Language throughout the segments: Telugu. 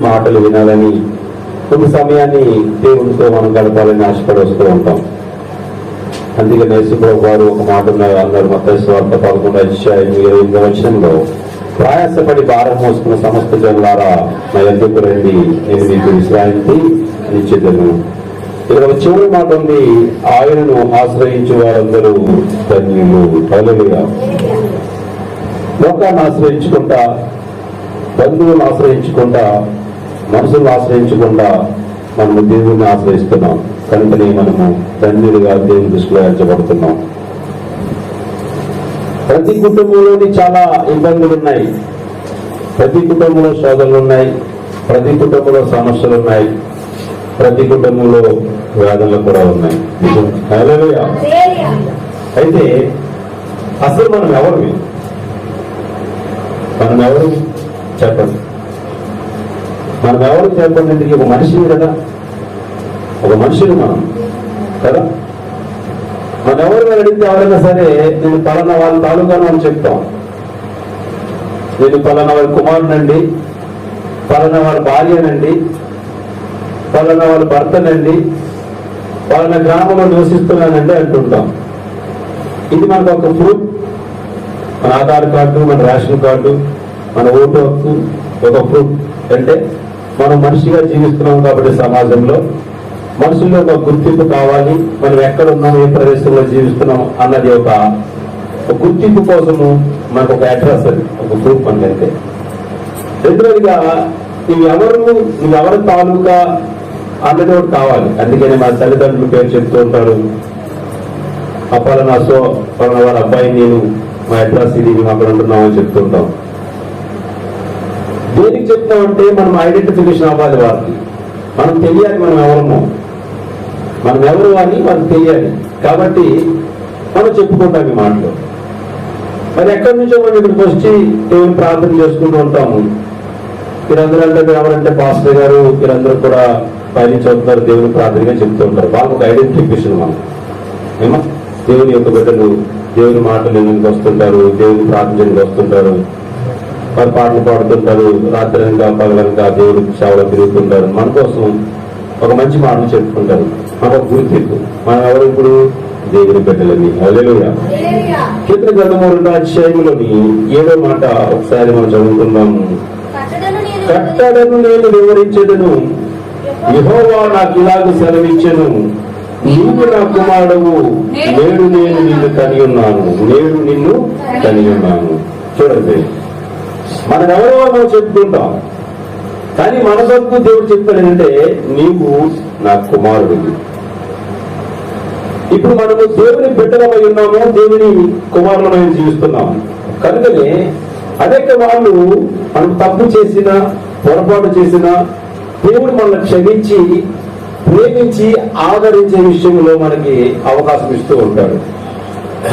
మాటలు వినాలని, కొంత సమయాన్ని దేవునితో మనం గడపాలని ఆశపడి వస్తూ ఉంటాం. అందుకని యేసుప్రభు వారు ఒక మాట అన్నారు, మత్తయి సువార్త 11:28 ప్రయాసపడి భారం మోసుకున్న సమస్త జనులారా నా యొద్దకు రండి, నేను మీకు విశ్రాంతి ఇచ్చేదను. ఇక్కడ చివరి మాట ఉంది, ఆయనను ఆశ్రయించే వారందరూ ధన్యులు. హల్లెలూయా. లోకాన్ని ఆశ్రయించుకుంటా, బంధువులను ఆశ్రయించుకుంటా, మనుషులను ఆశ్రయించకుండా మనము దేవుడిని ఆశ్రయిస్తున్నాం. కనుకనే మనము ధన్యులుగా దేవుని దృష్టిలో ఎంచబడుతున్నాం. ప్రతి కుటుంబంలోని చాలా ఇబ్బందులు ఉన్నాయి, ప్రతి కుటుంబంలో శోధనలు ఉన్నాయి, ప్రతి కుటుంబంలో సమస్యలు ఉన్నాయి, ప్రతి కుటుంబంలో వేదనలు కూడా ఉన్నాయి. హల్లెలూయా. అయితే అసలు మనం ఎవరు చెప్పండి. మనం ఎవరు చెప్పండి. ఇంటికి ఒక మనిషిని కదా, ఒక మనుషులు మనం కదా. మనం ఎవరు అడిగితే ఎవరైనా సరే నేను పలానా వాళ్ళ తాలూకాను అని చెప్తాం. నేను పలానా వాళ్ళ కుమారునండి, పలానా వాళ్ళ భార్యనండి, పలానా వాళ్ళ భర్తనండి, పలానా గ్రామంలో నివసిస్తున్నానండి అంటుంటాం. ఇది మనకు ఒక ప్రూఫ్. మన ఆధార్ కార్డు, మన రేషన్ కార్డు, మన ఓటు హక్కు ఒక ప్రూఫ్. అంటే మనం మనిషిగా జీవిస్తున్నాం కాబట్టి సమాజంలో మనుషుల్లో ఒక గుర్తింపు కావాలి. మనం ఎక్కడ ఉన్నాం, ఏ ప్రదేశంలో జీవిస్తున్నాం అన్నది ఒక గుర్తింపు కోసము మనకు ఒక అడ్రస్, అది ఒక ప్రూఫ్ అంటే. రెండవదిగా నువ్వెవరి తాలూకా అన్నది ఒకటి కావాలి. అందుకని మా తల్లిదండ్రులు పేరు చెప్తూ ఉంటారు, పలానా వారి అబ్బాయి నేను, మా అడ్రస్ ఇది, మేము అక్కడ ఉంటున్నామని చెప్తూ ఉంటాం. దేనికి చెప్తామంటే మనం ఐడెంటిఫికేషన్ అవ్వాలి వారికి. మనం తెలియాలి మనం ఎవరు అని మనకు తెలియాలి. కాబట్టి మనం చెప్పుకుంటాం ఈ మాటలు. మరి ఎక్కడి నుంచో మనం ఇక్కడికి వచ్చి దేవుని ప్రార్థన చేసుకుంటూ ఉంటాము. మీరందరూ అంటే ఎవరంటే పాస్టర్ గారు, మీరందరూ కూడా పైనుంచి అవుతున్నారు దేవుని ప్రార్థనగా చెప్తూ ఉంటారు. వాళ్ళకు ఒక ఐడెంటిఫికేషన్. మనం ఏమో దేవుని యొక్క బిడ్డలు దేవుని మాటలు ఎందుకు వస్తుంటారు, దేవుని ప్రార్థనకి వస్తుంటారు, వారు పాటలు పాడుతుంటారు, రాత్రి అనక పగలనక దేవుడి సేవలో తిరుగుతుంటారు. మన కోసం ఒక మంచి మాటలు చెప్పుకుంటారు. మనకు గుర్తింపు, మనం ఎవరు ఇప్పుడు దేవుని బిడ్డలని. హల్లెలూయా. కీర్తన గ్రంథము 2వ అధ్యాయంలోని 7వ మాట ఒకసారి మనం చదువుకుందాము. కట్టడను నేను వివరించెదను, యెహోవా నాకు ఇలాగ సెలవిచ్చెను, నీవు నా కుమారుడవు, నేడు నేను నిన్ను కని ఉన్నాను. చూడండి, మనం ఎవరో మనం చెప్పుకుంటాం, కానీ మన సొంత దేవుడు చెప్తాడు ఏంటంటే నీవు నా కుమారుడివి. ఇప్పుడు మనము దేవుని బిడ్డలమై ఉన్నాము, దేవుని కుమారులమై జీవిస్తున్నాము. కనుకనే అనేక వాళ్ళు మనం తప్పు చేసినా, పొరపాటు చేసినా దేవుడు మనల్ని క్షమించి, ప్రేమించి, ఆదరించే విషయంలో మనకి అవకాశం ఇస్తూ ఉంటాడు.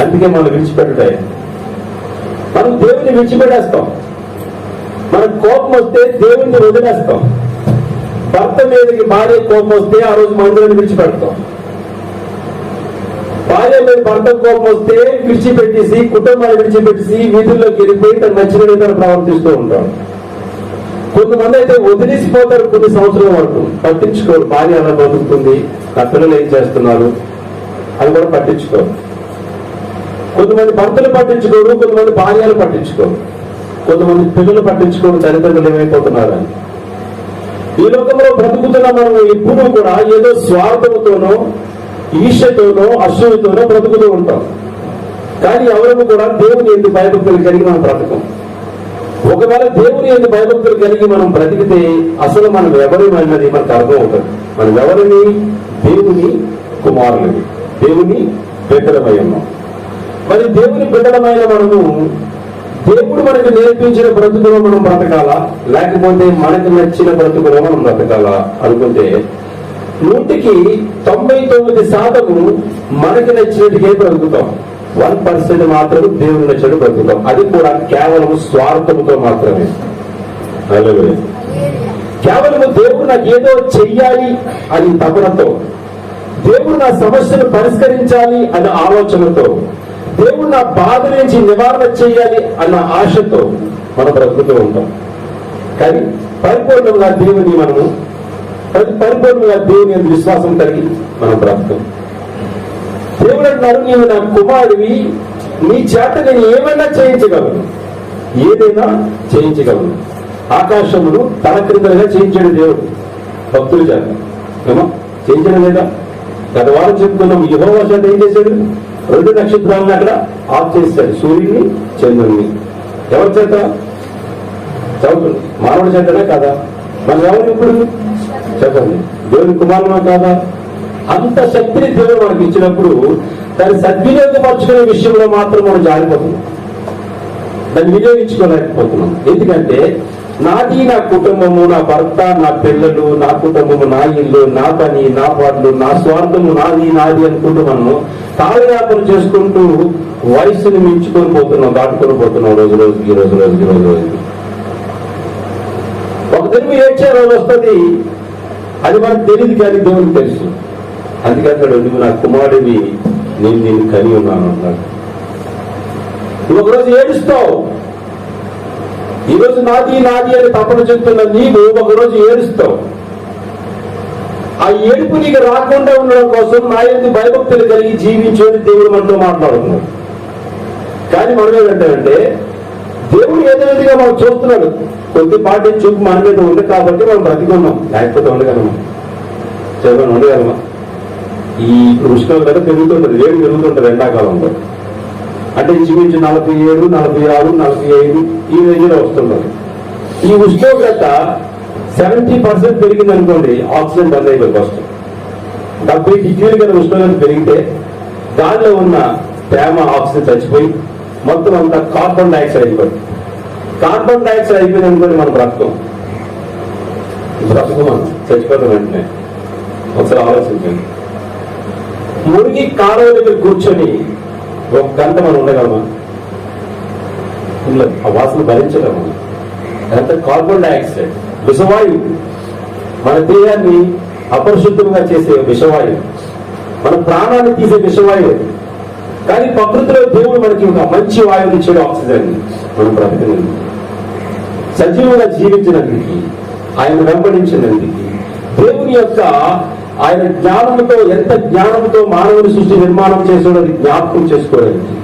అందుకే మనం విడిచిపెట్టడే, మనం దేవుని విడిచిపెట్టేస్తాం. మనకు కోపం వస్తే దేవుణ్ణి వదిలేస్తాం. భర్త మీదకి భార్య కోపం వస్తే ఆ రోజు మందిరాన్ని విడిచిపెడతాం. భార్య మీద భర్త కోపం వస్తే విడిచిపెట్టేసి, కుటుంబాన్ని విడిచిపెట్టేసి వీధుల్లోకి వెళ్ళిపోయి తన నచ్చిన విధంగా ప్రవర్తిస్తూ ఉంటాడు. కొంతమంది అయితే వదిలేసిపోతారు కొన్ని సంవత్సరాల వరకు, పట్టించుకోరు. భార్య అలా బతుకుతుంది, పిల్లలు ఏం చేస్తున్నారు అది కూడా పట్టించుకోరు. కొంతమంది భర్తలు పట్టించుకోరు, కొంతమంది భార్యలు పట్టించుకోరు, కొంతమంది పిల్లలు పట్టించుకోరు, తల్లిదండ్రులు ఏమైపోతున్నారని. ఈ లోకంలో బ్రతుకుతున్న మనం ఎప్పుడూ కూడా ఏదో స్వార్థముతోనో, ఈర్ష్యతోనో, అసూయతోనో బ్రతుకుతూ ఉంటాం. కానీ ఎవరు కూడా దేవుని ఎందుకు భయభక్తులు కలిగి మనం బ్రతకం. ఒకవేళ దేవుని ఎందుకు భయభక్తులు కలిగి మనం బ్రతికితే అసలు మనం ఎవరిమన్నది మనకు అర్థం అవుతుంది. మనం ఎవరిని? దేవుని కుమారులని, దేవుని బిడ్డలమై ఉన్నాం. మరి దేవుని బిడ్డలమైన మనము దేవుడు మనకు నేర్పించిన బ్రతుకులో మనం బ్రతకాలా, లేకపోతే మనకు నచ్చిన బ్రతుకులో మనం బ్రతకాలా అనుకుంటే 99% మనకి నచ్చినట్టుగా బ్రతుకుతాం. 1% మాత్రం దేవుని నచ్చినట్టు బ్రతుకుతాం. అది కూడా కేవలం స్వార్థముతో మాత్రమే. కేవలం దేవుడు నాకు ఏదో చెయ్యాలి అని తపనతో, దేవుడు నా సమస్యను పరిష్కరించాలి అన్న ఆలోచనతో, దేవుడు నా బాధ నుంచి నివారణ చేయాలి అన్న ఆశతో మనం బ్రతుకుతూ ఉంటాం. కానీ పరిపూర్ణంగా దేవుని మనము పరిపూర్ణంగా దేవుని యొక్క విశ్వాసం కలిగి మనం బ్రతుకుతాం. దేవుడు అంటున్నారు, నీవు నా కుమారుడివి, నీ చేత నేను ఏమైనా చేయించగలను, ఏదైనా చేయించగలను. ఆకాశమును తల క్రిందలుగా చేయించాడు దేవుడు భక్తుల చేత. ఏమో చేయించడం లేదా? గత వారం చెప్పుకున్నాం, యెహోవా చేత ఏం చేశాడు? 2 నక్షత్రాలను అక్కడ ఆఫ్ చేశాడు, సూర్యుడిని చంద్రుడిని. ఎవరి చేత? చదువుతుంది మానవుడి చేతనే కాదా? మనం ఎవరు ఇప్పుడు చెప్పండి, దేవుని కుమారుడు కాదా? అంత శక్తిని దేవుడు మనకి ఇచ్చినప్పుడు దాన్ని సద్వినియోగపరచుకునే విషయంలో మాత్రం మనం జారిపోతున్నాం, దాన్ని వినియోగించుకోలేకపోతున్నాం. ఎందుకంటే నాది, నా కుటుంబము, నా భర్త, నా పిల్లలు, నా కుటుంబము, నా ఇల్లు, నా పని, నా పాటలు, నా స్వార్థము, నాది అనుకుంటూ మనము కాలయాపన చేసుకుంటూ వయసుని మించుకొని పోతున్నాం, దాటుకొని పోతున్నాం రోజుకి. ఒక దినం ఏడ్చే రోజు వస్తుంది, అది మనకు తెలియదు, కానీ దేవునికి తెలుసు. అందుకే అన్నాడు, నువ్వు నా కుమారుడివి, నేను నిన్ను కని ఉన్నాను అన్నాడు. నువ్వు ఒకరోజు ఏడుస్తావు, ఈరోజు నాది అని తపన చెప్తున్న నీవు ఒకరోజు ఏడుస్తావు. ఆ ఏడుపు నీకు రాకుండా ఉండడం కోసం నా యందు భయభక్తులు కలిగి జీవించని దేవుడు మనతో మాట్లాడుతున్నాడు. కానీ మనం ఏంటంటే దేవుడు ఏదో విధంగా మనం చూస్తున్నాడు, కొద్దిపాటి చూపు మన మీద ఉంది కాబట్టి మనం బ్రతికున్నాం, లేకపోతే ఉండగలమా? చెప్పండి, ఉండగలమా? ఈ ఉష్ణోగ్రత పెరుగుతుంటది, వేడి పెరుగుతుంటది ఎండాకాలంలో. అంటే ఇంచుమించు 47, 46, 45 ఈ రేంజ్లో వస్తున్నారు. ఈ ఉష్ణోగ్రత 70% పెరిగింది అనుకోండి, ఆక్సిజన్ బంద్ అయిపోయి వస్తుంది. 70 డిగ్రీలు కన్నా ఉష్ణోగ్రత పెరిగితే గాలిలో ఉన్న తేమ, ఆక్సిజన్ చచ్చిపోయి మొత్తం అంతా కార్బన్ డైఆక్సైడ్ అయిపోయింది. కార్బన్ డైఆక్సైడ్ అయిపోయింది అనుకోండి, మనం బ్రతకం మనం చచ్చిపోతాం వెంటనే. ఒకసారి ఆలోచించండి, మురిగి కాలువ దగ్గర కూర్చొని 1 గంట మనం ఉండగలమా? ఆ వాసన భరించగలమా? అదంతా కార్బన్ డైఆక్సైడ్, విషవాయువు, మన దేహాన్ని అపరిశుద్ధంగా చేసే విషవాయువు, మన ప్రాణాన్ని తీసే విషవాయువు. కానీ ప్రకృతిలో దేవుడు మనకి ఒక మంచి వాయువుని ఇచ్చాడు, ఆక్సిజన్. మనం బ్రతకనందుకు, సజీవంగా జీవించినందుకు, ఆయన వెంబడించినందుకు, దేవుని యొక్క ఆయన జ్ఞానంతో, ఎంత జ్ఞానంతో మానవుని సృష్టి నిర్మాణం చేసాడో అది జ్ఞాపకం చేసుకోవడానికి.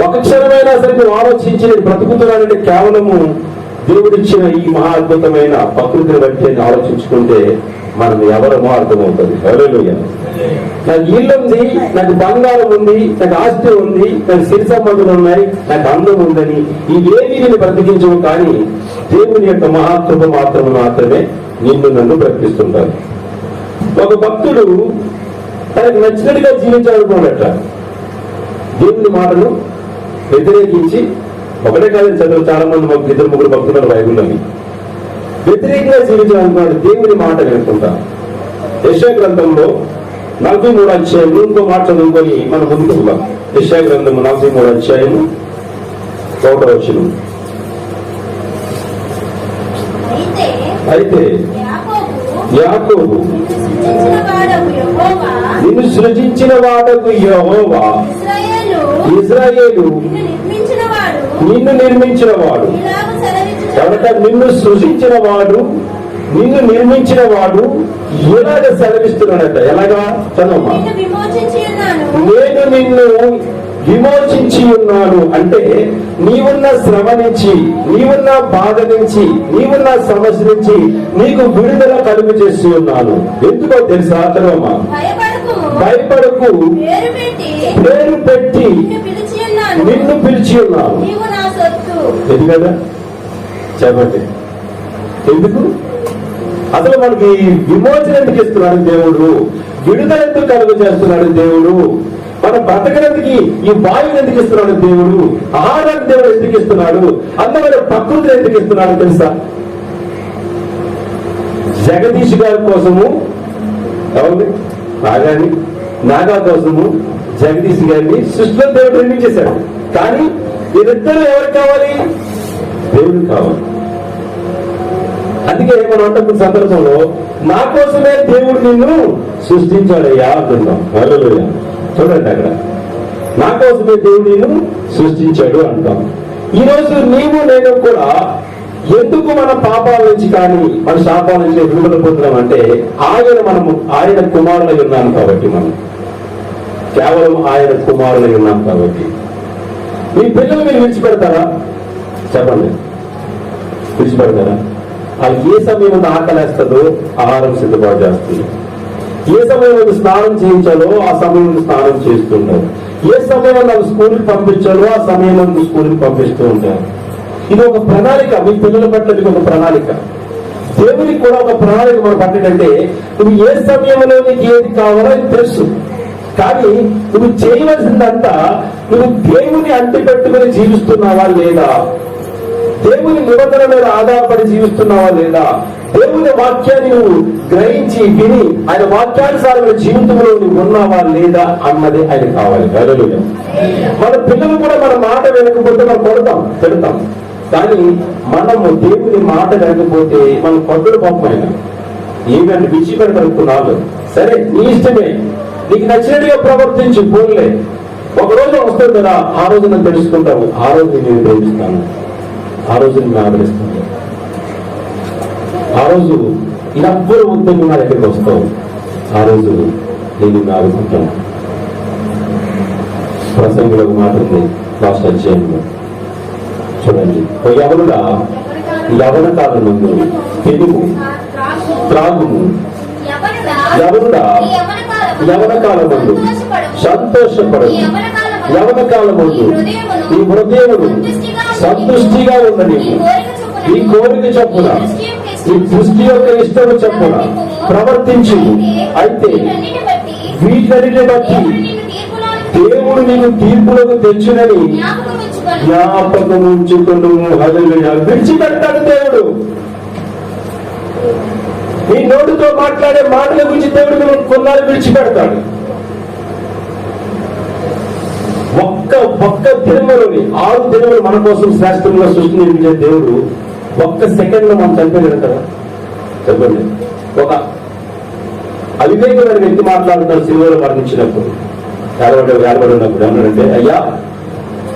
ఒక క్షణమైనా సరే నువ్వు ఆలోచించి నేను బ్రతుకుతున్నానంటే కేవలము దేవుడిచ్చిన ఈ మహా అద్భుతమైన ప్రకృతిని బట్టి అని ఆలోచించుకుంటే మనం ఎవరమో అర్థమవుతుంది. హల్లెలూయా. నాకు ఇల్లు ఉంది, నాకు బంగారం ఉంది, నాకు ఆస్తి ఉంది, నాకు సిరి సంబంధాలు ఉన్నాయి, నాకు అందం ఉందని ఇవేమీ నేను బ్రతికించవు. కానీ దేవుని యొక్క మహాకృప మాత్రమే నిన్ను నన్ను బ్రతికిస్తుంటారు. ఒక భక్తుడు తనకు నచ్చినట్టుగా జీవించాలనుకోనట్ల దేవుని మాటను వ్యతిరేకించి, ఒకటే కాదని చదువు చాలా మంది మాకు 2-3 భక్తులు బైబిల్లోని వ్యతిరేకంగా జీవించాలనుకున్నాడు. దేవుని మాట వినుకుంటా యెషయా గ్రంథంలో 43వ అధ్యాయం ఇంకో మాట చదువుకొని మనం ముందుకు పోదాం. యెషయా గ్రంథం 43వ అధ్యాయం 1వ వచనం. అయితే యాకోబు నిన్ను సృజించిన వాడకు యెహోవా, ఇశ్రాయేలు నిన్ను నిర్మించిన వాడు. కనుక నిన్ను సృజించిన వాడు, నిన్ను నిర్మించిన వాడు ఎలాగ సెలవిస్తున్నాడట. ఎలాగా చదవమ్మా. నేను నిన్ను విమోచించి ఉన్నాను అంటే నీవున్న శ్రమ నుంచి, నీవున్న బాధ నుంచి, నీవున్న సమస్య నుంచి నీకు విడుదల కలుగు చేసి ఉన్నాను. ఎందుకో తెలుసా? చదవమ్మా. భయపడకు, పేరు పెట్టి నిన్ను పిలిచి ఉన్నాను. ఇది కదా చెప్పండి, ఎందుకు అసలు మనకి విమోచన ఎందుకు ఇస్తున్నాడు దేవుడు? విడుదల ఎందుకు కలుగు చేస్తున్నాడు దేవుడు? మన బ్రతకడానికి ఈ వాయువుని ఎందుకు ఇస్తున్నాడు దేవుడు? ఆహారాన్ని దేవుడు ఎందుకు ఇస్తున్నాడు? అందమైన ప్రకృతిని ఎందుకు ఇస్తున్నాడు తెలుసా? జగదీష్ గారి కోసము, అవును నాగా కోసము జగదీష్ గారిని సృష్టిలో దేవుడు నిర్మించేశాడు. కానీ వీరిద్దరూ ఎవరికి కావాలి? దేవుడికి కావాలి. అందుకే మనం అంటున్న సందర్భంలో నా కోసమే దేవుడు నిన్ను సృష్టించాడయ్యా అంటున్నాం. హల్లెలూయా. చూడండి, అక్కడ నా కోసమే దేవుడు నిన్ను సృష్టించాడు అంటాం. ఈరోజు నీవు నేను కూడా ఎందుకు మన పాపాల నుంచి కానీ మన శాపాల నుంచి విడుదల పొందుతాం అంటే ఆయన కుమారులై ఉన్నాం కాబట్టి, మనం కేవలం ఆయన కుమారులై ఉన్నాం కాబట్టి. మీ పిల్లలు మీరు విడిచిపెడతారా? చెప్పండి, విడిచిపెడతారా? అది ఏ సమయం ఆకలేస్తుందో ఆహారం సిద్ధపాటు చేస్తుంది. ఏ సమయంలో స్నానం చేయించాలో ఆ సమయంలో స్నానం చేస్తుంటారు. ఏ సమయంలో స్కూల్కి పంపించాలో ఆ సమయంలో స్కూల్కి పంపిస్తూ ఉంటారు. ఇది ఒక ప్రణాళిక. మీ పిల్లల పట్ల ఇది ఒక ప్రణాళిక. దేవునికి కూడా ఒక ప్రణాళిక మనం పట్టినంటే నువ్వు ఏ సమయంలో నీకు ఏది కావాలో అది తెలుసు. కానీ నువ్వు చేయవలసిందంతా నువ్వు దేవుని అంటి పెట్టుకుని జీవిస్తున్నావా లేదా? దేవుని నిబంధన మీద ఆధారపడి జీవిస్తున్నావా లేదా? దేవుని వాక్యాన్ని నువ్వు గ్రహించి విని ఆయన వాక్యానుసారమైన జీవితంలో నువ్వు ఉన్నావా లేదా అన్నది ఆయన కావాలి. హల్లెలూయా. మన పిల్లలు కూడా మన మాట వినకపోతే మనం కొడతాం, పెడతాం. కానీ మనము దేవుని మాట వినకపోతే మనం కొట్టుడు పాపమైన ఏమైనా విడిచిపెట్టనుకున్నాను. సరే, నీ ఇష్టమే, నీకు నచ్చినట్టుగా ప్రవర్తించి పోలే. ఒకరోజు వస్తుంది కదా, ఆ రోజు నేను తెలుసుకుంటావు. ఆ రోజు నేను ప్రేమిస్తాను, ఆ రోజు నేను ఆదరిస్తాను, ఆ రోజు ఎవ్వరు వద్దని నా దగ్గరికి వస్తావు, ఆ రోజు నేను ఆదుకుంటాను. ప్రసంగిలో ఒక మాట ఉంది లాస్ట్ అధ్యాయంలో, చూడండి. యవనుడా యవన కాలం ముందు తెలుగు త్రాగుము, యవనుడా యవన కాలం ముందు సంతోషపడు, యవన కాలం ముందు నీ హృదయమును సంతుష్టిగా ఉన్నది. ఈ కోరిక చొప్పున ఈ దృష్టి యొక్క ఇష్టము చొప్పున ప్రవర్తించి, అయితే వీటన్నిటిని బట్టి దేవుడు నీకు తీర్పులకు తెచ్చునని జ్ఞాపకం ఉంచుకును. హల్లెలూయా. విడిచిపెట్టాడు దేవుడు. నీ నోటితో మాట్లాడే మాటల గురించి దేవుడు కొన్నాళ్ళు విడిచిపెడతాడు. ఒక్క దినములోని 6 దినములు మన కోసం శాస్త్రంగా సృష్టి నిర్మించే దేవుడు ఒక్క సెకండ్ లో మనం చనిపోయాడు కదా. చెప్పండి, ఒక అవివేకమైన వ్యక్తి మాట్లాడుతాడు సిలువలో మరణించినప్పుడు, వేలబడి ఉన్నప్పుడు ఏమన్నాడంటే, అయ్యా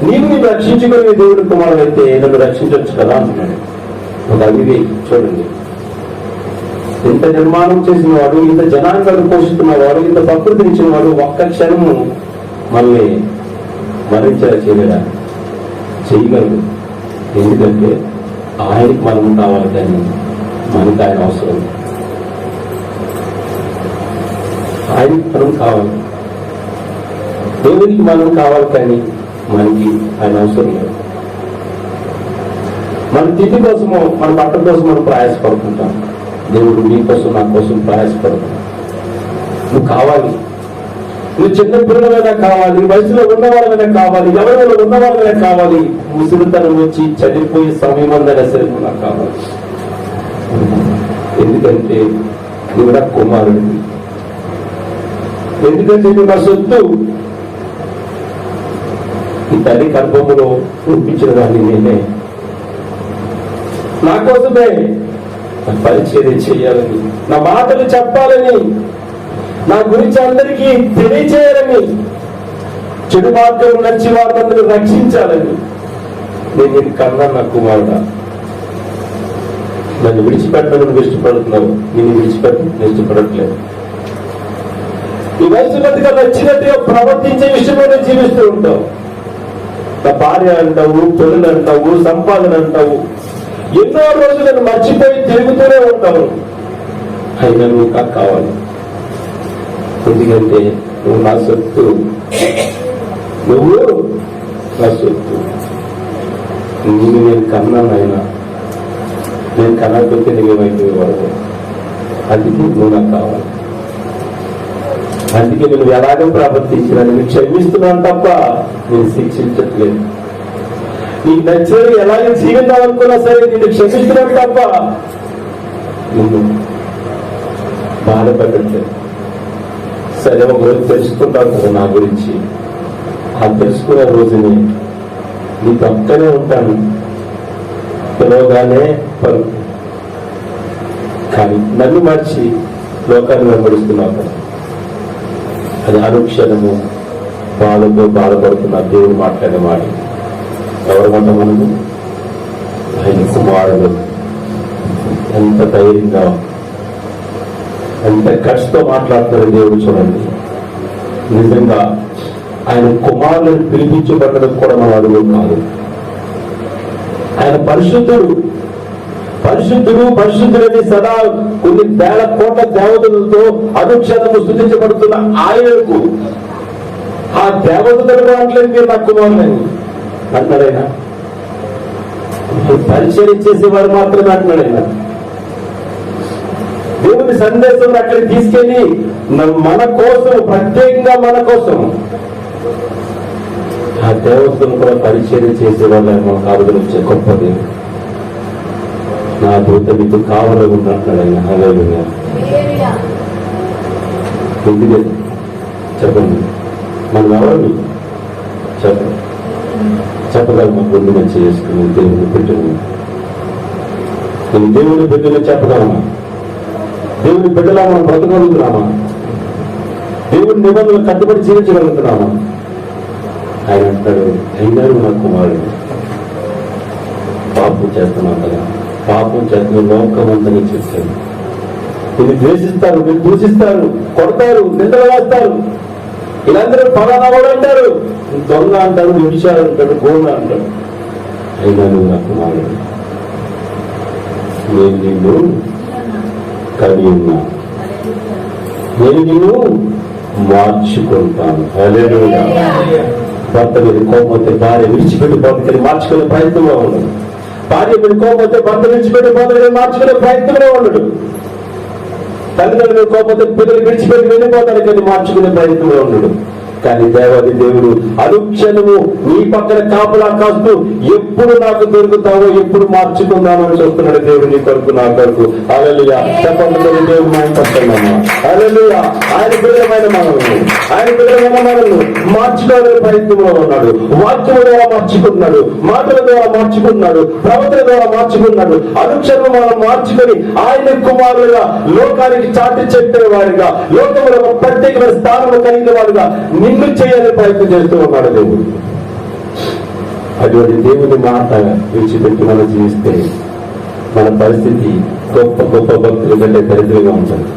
నేను రక్షించుకునే దేవుడి కుమారుడు అయితే నన్ను రక్షించవచ్చు కదా అంటున్నాడు. ఒక అవివేకి. చూడండి, ఇంత నిర్మాణం చేసిన వాడు, ఇంత జనాంగాన్ని పోషిస్తున్నవాడు, ఇంత ప్రకృతిని ఇచ్చిన వాడు ఒక్క క్షణము మనల్ని మరణించేలా చేయలేడా? చేయగలడు. ఎందుకంటే ఆయనకి మనం కావాలి, కానీ మనకి ఆయన అవసరం. ఆయనకి మనం కావాలి, దేవునికి మనం కావాలి, కానీ మనకి ఆయన అవసరం లేదు. మన తిథి కోసము, మన బట్ట కోసం మనం ప్రయాసపడుతుంటాం. దేవుడు నీ కోసం, నా కోసం ప్రయాసపడుతున్నాం. నువ్వు కావాలి, నువ్వు చిన్న పిల్లలైనా కావాలి, వయసులో ఉన్నవాళ్ళైనా కావాలి, ఎవరిలో ఉన్నవాళ్ళైనా కావాలి, ముసిరితనం వచ్చి చనిపోయే సమయం అందైనా సరే నాకు కావాలి. ఎందుకంటే నువ్వు నా కుమారుడివి, ఎందుకంటే నువ్వు నా సొత్తు. ఈ తల్లి గర్భములో చూపించిన దాన్ని నేనే నా కోసమే పరిచర్య చేయాలని, నా మాటలు చెప్పాలని, నా గురించి అందరికీ తెలియచేయాలని, చెడు మార్గం నచ్చి వాళ్ళందరూ రక్షించాలని నేను కన్నా నా కుమారుడా. నన్ను విడిచిపెట్టడం ఇష్టపడుతున్నావు, నేను ఇష్టపడట్లేదు. ఈ వయసు బతిగా నచ్చినట్టుగా ప్రవర్తించే విషయంలో జీవిస్తూ ఉంటావు. నా భార్య అంటావు, పిల్లలు అంటావు, సంపాదన అంటావు, ఎన్నో రోజులను మర్చిపోయి తిరుగుతూనే ఉంటావు. అయినా నువ్వు కావాలి, ఎందుకంటే నువ్వు నా సొత్తు, నువ్వు నా సొత్తు. నేను కన్నాను, అయినా నేను కనకపోతే నువ్వేమైపోయేవాడు. అందుకే నువ్వు నాకు కావాలి. అందుకే నువ్వు ఎలాగో ప్రవర్తించినా నేను క్షమిస్తున్నాను తప్ప నేను శిక్షించట్లేదు. నీకు నచ్చినది ఎలాగో జీవితాలనుకున్నా సరే నేను క్షమిస్తున్నాను తప్ప నిన్ను బాధపడట్లేదు. సరే, ఒక రోజు తెలుసుకుంటావు కదా నా గురించి. ఆ తెలుసుకునే రోజుని నీ పక్కనే ఉంటాను, పిలవగానే పలుకు. కానీ నన్ను మర్చి లోకాన్ని వెంబడిస్తున్నావు కదా, అది అనుక్షణము బాధతో బాధపడుతున్న దేవుడు మాట్లాడే మాట. ఎవరు మాట మనము? ఆయన ఆయన కుమారుడు ఎంత ధైర్యంగా, ఎంత ఖర్చుతో మాట్లాడతారు దేవుడు. చూడండి, నిజంగా ఆయన కుమారులను పిలిపించబడడం కూడా మన అడుగు కాదు. ఆయన పరిశుద్ధుడు, పరిశుద్ధుడు పరిశుద్ధులని సదా కొన్ని వేల కోట్ల దేవతలతో అనుక్షణము స్తుతించబడుతున్న ఆయనకు ఆ దేవతలు అంటలేదు మీరు నా కుమారులని అంటాడైనా. పరిచయం చేసేవారు మాత్రమే అంటున్నాడైనా. దేవుని సందేశం అక్కడికి తీసుకెళ్లి మన కోసం, ప్రత్యేకంగా మన కోసం ఆ దేవతను కూడా పరిచయం చేసేవాళ్ళు మనం కావడం వచ్చే గొప్పది. నా దూత మీకు కావాలని ఉన్నట్లు ఆయన. హల్లెలూయా. ఎందుకే చెప్పండి, మనం ఎవరు చెప్పండి, చెప్పగలమా? గుండె మంచి చేసుకుని దేవుని బిడ్డను, నేను దేవుని బిడ్డను చెప్పగలమా? దేవుని బిడ్డలా మనం బ్రతకగలుగుతున్నామా? దేవుని నిబంధనలు కట్టుబడి జీవించగలుగుతున్నామా? ఆయన అంటాడు, అయినారు నా కుమారుడు, పాపం చేస్తున్నావు కదా, పాపం చేస్తున్న లోకమంతని చెప్తాడు. ఇది ద్వేషిస్తారు, మీరు దూషిస్తారు, కొడతారు, నిందలు వేస్తారు. వీళ్ళందరూ ఫలానా వాడు అంటారు, దొంగ అంటారు, విషయాలు అంటాడు, గోండ అంటాడు. అయినా నువ్వు నా కుమారుడు, నేను నిన్ను కలిగి ఉన్నా, నేను నిన్ను మార్చుకుంటాను. హల్లెలూయా. భర్త మీద కోపం భార్య విడిచిపెట్టి బతుకని మార్చుకునే ప్రయత్నంలో ఉండదు. భార్య మీద కోపం భర్త విడిచిపెట్టి బతుకని మార్చుకునే ప్రయత్నంలో ఉండడు. తల్లిదండ్రుల మీద కోపం పిల్లలు విడిచిపెట్టి వెళ్ళిపోతాడు కానీ మార్చుకునే ప్రయత్నంలో ఉండడు. కానీ దేవాది దేవుడు అనుక్షణము నీ పక్కన కాపులా కాస్తూ ఎప్పుడు నాకు దొరుకుతావో, ఎప్పుడు మార్చుకుందామని చూస్తున్నాడు దేవుడు నీ కొరకు, నా కొరకు. హల్లెలూయా. చెప్పండి, దేవుడు మా పక్కనమ్మా. హల్లెలూయా. ఆయన బిడ్డలమైన మనల్ని, ఆయన బిడ్డలమైన మనల్ని మార్చుకోవాలని ప్రయత్నంలో ఉన్నాడు. వాక్యం ద్వారా మార్చుకున్నాడు, మాటల ద్వారా మార్చుకున్నాడు, ప్రవర్తన ద్వారా మార్చుకున్నాడు. అనుక్షణం మనం మార్చుకొని ఆయన కుమారులుగా లోకానికి చాటి చెప్పేవాడిగా, లోకంలో ఒక ప్రత్యేకమైన స్థానం కలిగిన వాడుగా నిన్ను చేయాలని ప్రయత్నం చేస్తూ ఉన్నాడు దేవుడు. అటువంటి దేవుని మాట విడిచిపెట్టి మనం జీవిస్తే మన పరిస్థితి గొప్ప గొప్ప భక్తుల కంటే దరిద్రంగా ఉంటుంది.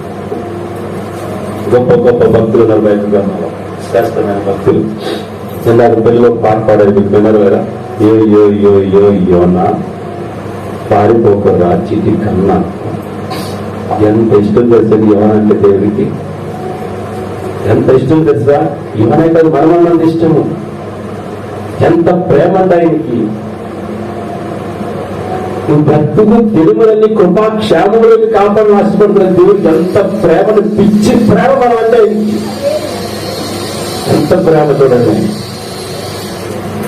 గొప్ప గొప్ప భక్తులు బయటగా శ్రేష్టమైన భక్తులు. ఇందాక పిల్లలు పాట పాడారు, మీకు విన్నారు కదా, ఏ యో యో యో యోనా పారిపోకరా చిటి కన్నా. ఎంత ఇష్టం చేస్తుంది యోనా అంటే దేవుడికి, ఎంత ఇష్టం తెలుసా? ఇవనే కాదు, మనమన్నంత ఇష్టము, ఎంత ప్రేమ అంటే ఆయనకి. నువ్వు బ్రతుకు తిరుమలని కృపా క్షేమములకి కాపాడని ఆశపడుతున్న దేవుడికి ఎంత ప్రేమను, పిచ్చి ప్రేమ మనం అంటే ఆయనకి. ఎంత ప్రేమ చూడండి,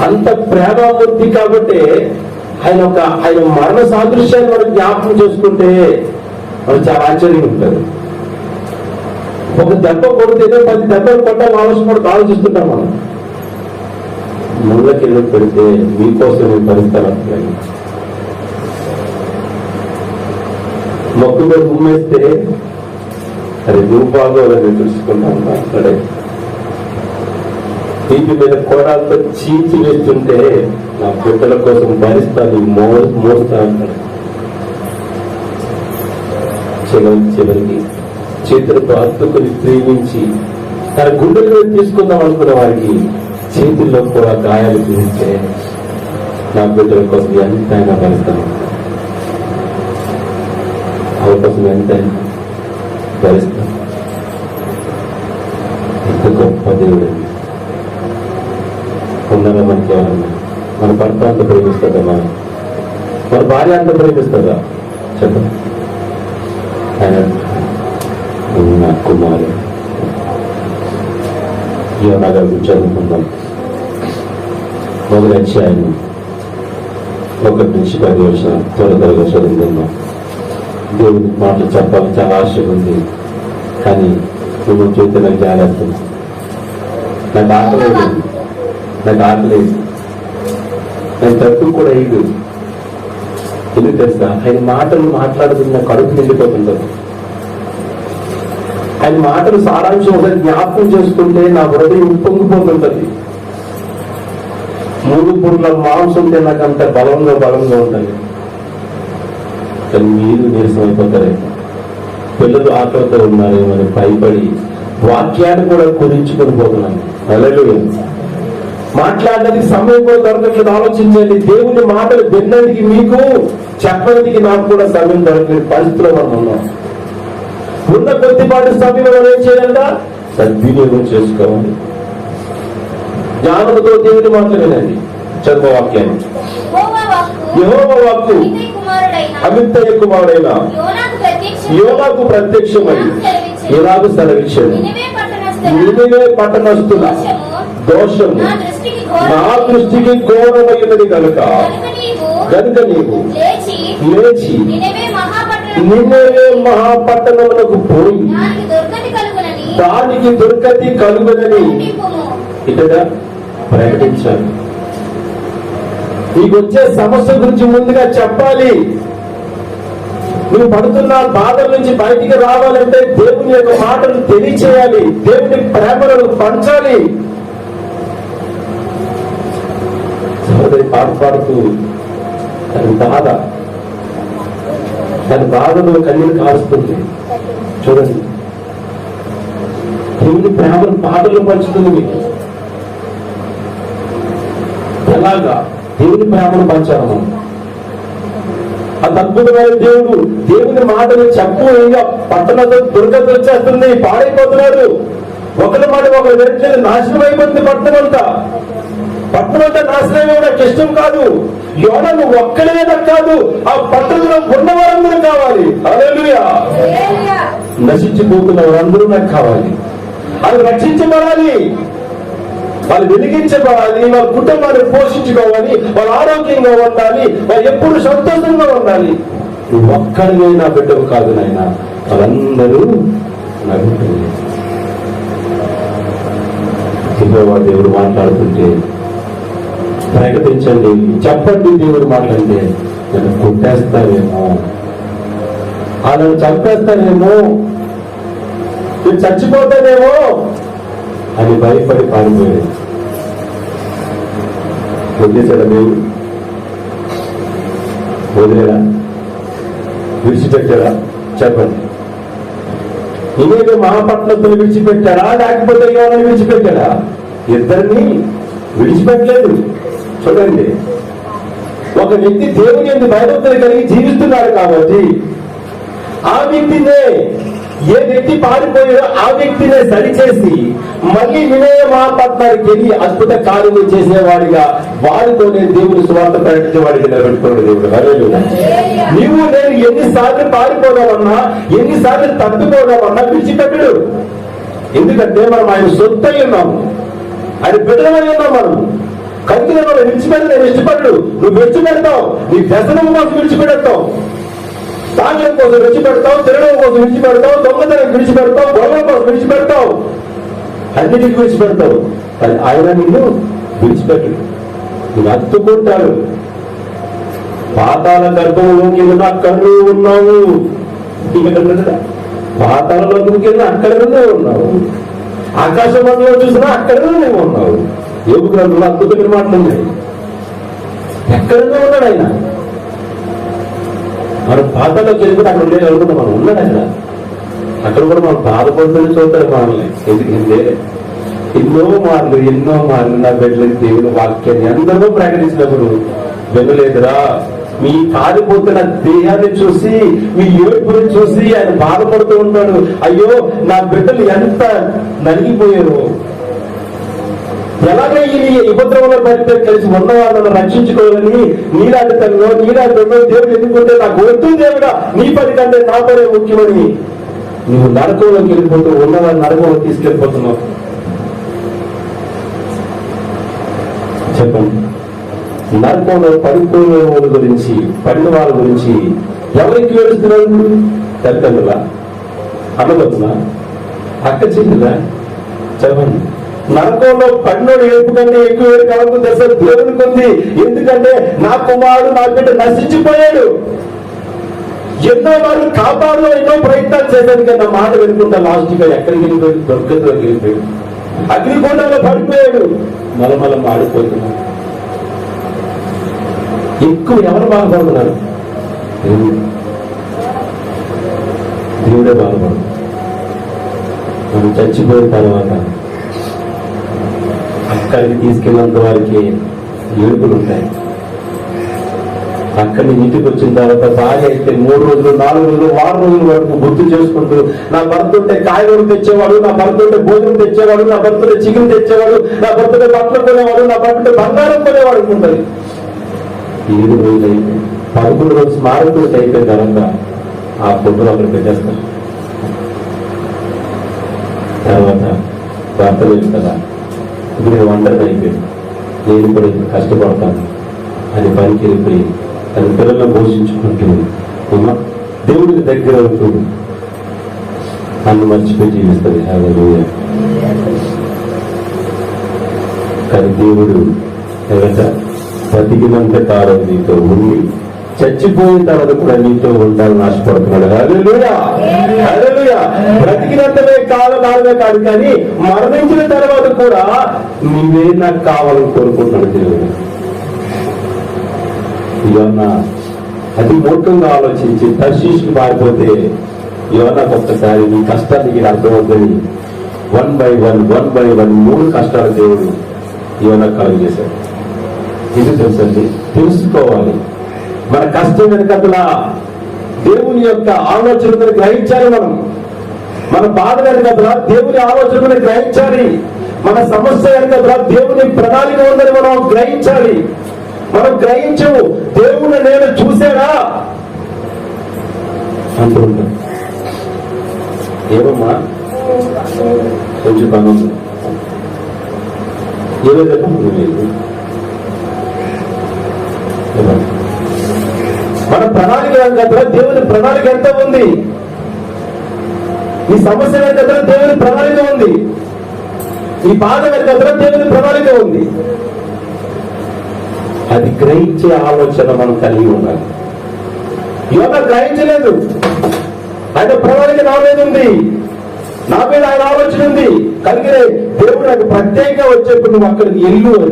అంత ప్రేమమూర్తి. కాబట్టి ఆయన మరణ సాదృశ్యాన్ని మనం జ్ఞాపకం చేసుకుంటే మనం చాలా ఆశ్చర్యంగా ఉంటుంది. ఒక దెబ్బ కొడితే 10 దెబ్బలు కొట్టాలని ఆలోచిస్తుంటాం మనం. ముళ్ళకెళ్ళి పెడితే మీకోసం పరిస్థితులు మొక్కు మీద ఉమ్మేస్తే అది రూపాలను తెలుసుకుంటాం. అక్కడే వీటి మీద కోడాలతో చీల్చి వేస్తుంటే నా బిడ్డల కోసం భరిస్తాను, మోస్తా అంటాడు. చివరికి చేతులతో హత్తుకుని ప్రేమించి తన గుండెల మీద తీసుకుందాం అనుకున్న వారికి చేతుల్లో కూడా గాయాలు తీస్తే నా బిడ్డల కోసం ఎంతైనా భరిస్తాను, వాళ్ళ కోసం ఎంతైనా భరిస్తాను. ఎంత గొప్ప దేవుడు ఉన్నారా మనకి? ఎవరన్నా మన భర్త అంత ప్రేమిస్తుందా? మన భార్య అంత ప్రేమిస్తుందా? చెప్పండి. ఆయన నా కుమారుడు. యోనా గారు చదువుకుందాం. మొదటి అధ్యాయం 1 నుంచి 10 వచనాలు త్వరగా చదువుకుందాం. దేవుని మాటలు చెప్పాలని చాలా ఆశ ఉంది, కానీ నువ్వు చూస్తే నాకు జాలేస్తుంది. నాకు ఆకలేదు, నేను తక్కువ కూడా అయ్యి. ఎందుకు తెలుసా? ఆయన మాటలు మాట్లాడుతున్న కడుపు నిండిపోతుంటారు. ఆయన మాటలు సారాంశం ఒకటి జ్ఞాపకం చేసుకుంటే నా హృదయం పొంగిపోతుంటది. 3 పుర్ల మాంసం ఉంటే నాకు అంత బలంగా ఉంటుంది. కానీ మీరు నీరసం అయిపోతారేమో, పిల్లలు ఆటలతో ఉన్నారేమో అని భయపడి వాక్యాన్ని కూడా కురించుకొని పోతున్నాను. హల్లెలూయా. మాట్లాడడానికి సమయం కూడా దొరకట్లేదు. ఆలోచించండి, దేవుని మాటలు విన్నదికి మీకు చెప్పడానికి నాకు కూడా సమయం దొరకలేదు పరిస్థితిలో మనం ఉన్నాం. ఉన్న కొద్దిపాటి సమయం మనం ఏం చేయాలంట? సద్వినియోగం చేసుకోవాలి. జ్ఞానంతో దేవుని మాటలు వినండి. చదువు వాక్యాన్ని. యెహోవా వాక్కు అమిత్తయ్య కుమారుడైన యోనాకు ప్రత్యక్షమై ఇలాగ సెలవిచ్చాడు, నినివే పట్టణస్థుల దోషము నా దృష్టికి ఘోరమైనది కనుక నీవు లేచి నినివే మహాపట్టణమునకు పోయి దానికి దుర్గతి కలుగునని ఇక్కడ ప్రకటించాలి. నీకు వచ్చే సమస్య గురించి ముందుగా చెప్పాలి. నువ్వు పడుతున్న బాధల నుంచి బయటికి రావాలంటే దేవుని యొక్క మాటలు తెలియచేయాలి, దేవుని ప్రేమలను పంచాలి. పాడుతూ దాని బాధలో కన్నీరు కారుస్తుంది. చూడండి, దేవుని ప్రేమను పాటలు పంచుతుంది మీకు. ఎలాగా దేవుని ప్రేమను పంచాము? అంత అద్భుతమైన దేవుడు. దేవుని మాటలు చెప్పు, ఇంకా పట్టణంలో దుర్గతి వచ్చేస్తుంది, పాడైపోతున్నాడు. ఒకరి మాట ఒకరు వెంటనే నాశనం అయిపోతుంది. పట్టణం అంతా నాశనం నాకు ఇష్టం కాదు. యోనా నువ్వు ఒక్కడే నాకు కాదు, ఆ పట్టణంలో ఉన్న వారందరూ కావాలి. హల్లెలూయా. నశించిపోతున్న వారందరూ నాకు కావాలి. అది రక్షించబడాలి, వాళ్ళు వెలిగించబడాలి, వాళ్ళ కుటుంబాన్ని పోషించుకోవాలి, వాళ్ళు ఆరోగ్యంగా ఉండాలి, వాళ్ళు ఎప్పుడు సంతోషంగా ఉండాలి. నువ్వు ఒక్కడినే నా బిడ్డవు కాదు నాయన, వాళ్ళందరూ నా బిడ్డలు. దేవుడు మాట్లాడుతుంటే ప్రకటించండి, చెప్పండి. దేవుడు మాట్లాడితే నన్ను కొట్టేస్తారేమో, వాళ్ళని చంపేస్తారేమో, నేను చచ్చిపోతానేమో అని భయపడి పారిపోయాడు. వదిలేశాడా దేవుడు? వదిలేడా? విడిచిపెట్టాడా? చెప్పండి. ఇవేదో మహాపట్నంతో విడిచిపెట్టాడా, లేకపోతే ఎవరైనా విడిచిపెట్టాడా? ఇద్దరిని విడిచిపెట్టలేదు. చూడండి, ఒక వ్యక్తి దేవుని యందు భయభక్తులు కలిగి జీవిస్తున్నాడు కాబట్టి ఆ వ్యక్తినే, ఏ వ్యక్తి పారిపోయాడో ఆ వ్యక్తినే సరిచేసి మళ్ళీ వినయ మహాపట్నానికి వెళ్ళి అద్భుత కార్యములు చేసేవాడిగా వారితోనే దేవుని సువార్త ప్రకటించేవాడికి నిలబెట్టుకోండి దేవుడు. హల్లెలూయా. నీవు నేను ఎన్నిసార్లు పారిపోదామన్నా, ఎన్నిసార్లు తప్పిపోదామన్నా విడిచిపెట్టడు. ఎందుకంటే మనం ఆయన సొత్తై ఉన్నాము, ఆయన బిడ్డలమై ఉన్నాం. మనం కనుక మనం విడిచిపెట్టి నేను ఇష్టపడ్డు. నువ్వు విడిచిపెడతావు, నీ వ్యసనం కోసం విడిచిపెడతావు, తాగడం కోసం విడిచిపెడతావు, తినడం కోసం విడిచిపెడతావు, దొంగతనం విడిచిపెడతావు, గొడవల కోసం విడిచిపెడతావు, అన్నిటికీ విడిచిపెడతావు. ఆయన నిన్ను విడిచిపెట్టడు, నువ్వు హత్తుకుంటాడు. పాతాళ గర్భంలోకి అక్కడ ఉన్నావు, పాతాళలోకి వెళ్ళినా అక్కడనే ఉన్నావు, ఆకాశ మండలం చూసినా అక్కడనే ఉన్నావు. యోగు గ్రంథంలో అద్భుతమైన మాటలు ఉన్నాయి. ఎక్కడనే ఉన్నాడు ఆయన. మనం పాతాళలోకి వెళ్ళి అక్కడ ఉండేది అనుకుంటాం, మనం ఉన్నాడు అక్కడ. అక్కడ కూడా మనం బాధపడుతున్న చూస్తారు మనల్ని. ఎందుకంటే ఎన్నో మార్లు నా బిడ్డలకి దేవుని వాక్యాన్ని అందరూ ప్రకటించినప్పుడు వినలేదురా. మీ కాలిపోతున్న దేహాన్ని చూసి, మీ ఏడుపుని చూసి ఆయన బాధపడుతూ ఉంటాడు. అయ్యో నా బిడ్డలు ఎంత నలిగిపోయారు, ఎలాగే ఈ ఉపద్రవంలో పడితే కలిసి ఉన్న వాళ్ళని రక్షించుకోవాలని నీలాంటి తనలో నీలాంటి దేవుడు ఎందుకుంటే నాకు వద్దు దేవుడా, నీ పని కంటే నా పనే ముఖ్యమని నువ్వు నరకంలోకి వెళ్ళిపోతూ ఉన్నవాళ్ళని నరకంలో తీసుకెళ్ళిపోతున్నావు. చెప్పండి, నరకంలో పడిపోయిన వాళ్ళ గురించి, పడిన వాళ్ళ గురించి ఎవరికి ఏడుస్తున్నాడు? తల్లిదండ్రులా, అన్నదమ్ములా, అక్క చెల్లిలా? చెప్పండి. నరకంలో పడినోడు ఏడుపు కంటే ఎక్కువ ఏడు కలుగుతుంది అసలు దేవునికి ఉంది. ఎందుకంటే నా కుమారుడు నా బిడ్డ నశించిపోయాడు. ఎన్నో వాళ్ళు కాపాడులో ఎన్నో ప్రయత్నాలు చేశాను కదా, మాట వెనుకుంటా లాస్ట్ గా ఎక్కడికి వెళ్ళిపోయాడు? దొరకలోకి వెళ్ళిపోయాడు, అగ్నికొండలో పడిపోయాడు, మలమల మాడిపోతున్నాడు. ఎక్కువ ఎవరు బాధపడుతున్నారు? గుండె బాధపడదు. మనం చచ్చిపోయిన తర్వాత అక్కడికి తీసుకెళ్ళినంత వారికి ఏడుపులు ఉంటాయి. అక్కడి నుంచి ఇంటికి వచ్చిన తర్వాత భార్య అయితే 3 రోజులు 4 రోజులు 6 రోజుల వరకు గుర్తు చేసుకుంటూ, నా భర్త ఉంటే కాయగూరలు తెచ్చేవాడు, నా భర్త ఉంటే భోజనం తెచ్చేవాడు, నా భర్త ఉంటే చికెన్ తెచ్చేవాడు, నా భర్త ఉంటే బట్టలు కొనేవాడు, నా భర్త ఉంటే బంగారం కొనేవాడు ఉంటుంది. 7 రోజులు అయితే 11 రోజు స్మారకులు అయిపోయిన తర్వాత ఆ ఫోటోలు అక్కడ పెట్టేస్తారు. తర్వాత భర్త లేదు కదా, ఇప్పుడు నేను ఒంటరిగా అయిపోయాను, నేను కూడా ఇప్పుడు కష్టపడతాను అని పనికి వెళ్ళిపోయి అది పిల్లలను పోషించుకుంటూ దేవుడికి దగ్గర అవుతూ నన్ను మర్చిపోయి జీవిస్తుంది. హల్లెలూయా. కానీ దేవుడు బతికినంత కాలం నీతో ఉండి చచ్చిపోయిన తర్వాత కూడా నీతో ఉండాలని ఆశపడుతున్నాడు. హల్లెలూయా, హల్లెలూయా. బ్రతికినంతనే కాలమే కాదు, కానీ మరణించిన తర్వాత కూడా నీవే నాకు కావాలని కోరుకుంటున్నాడు దేవుడు. యోనా అతి మూర్ఖంగా ఆలోచించి తర్షీషుకి పారిపోతే యోనాకు ఒక్కసారి నీ కష్టానికి అర్థమవుతుంది. 1 by 1 3 కష్టాలు దేవుడు యోనా కలుగు చేశాడు. ఇది తెలుసండి, తెలుసుకోవాలి. మన కష్టం వెనకల దేవుని యొక్క ఆలోచనలను గ్రహించాలి. మన బాధ వెనకల దేవుని ఆలోచనలను గ్రహించాలి. మన సమస్య వెనకల దేవుని ప్రణాళిక ఉందని మనం గ్రహించాలి. మనం గ్రహించము. దేవుని నేను చూసాడా అంటూ ఉంటాం. ఏమమ్మా కొంచెం పని ఏదో మన ప్రణాళిక వెనక దేవుని ప్రణాళిక ఎంత ఉంది? ఈ సమస్య వెనక దేవుని ప్రణాళిక ఉంది. ఈ బాధ వెనక దేవుని ప్రణాళిక ఉంది. అది గ్రహించే ఆలోచన మనం కలిగి ఉండాలి. యోనా గ్రహించలేదు. ఆయన ప్రణాళిక నా మీద ఉంది, నా మీద ఆయన ఆలోచన ఉంది. కలిగిన దేవుడు నాకు ప్రత్యేకంగా వచ్చేప్పుడు నువ్వు అక్కడికి వెళ్ళు అని.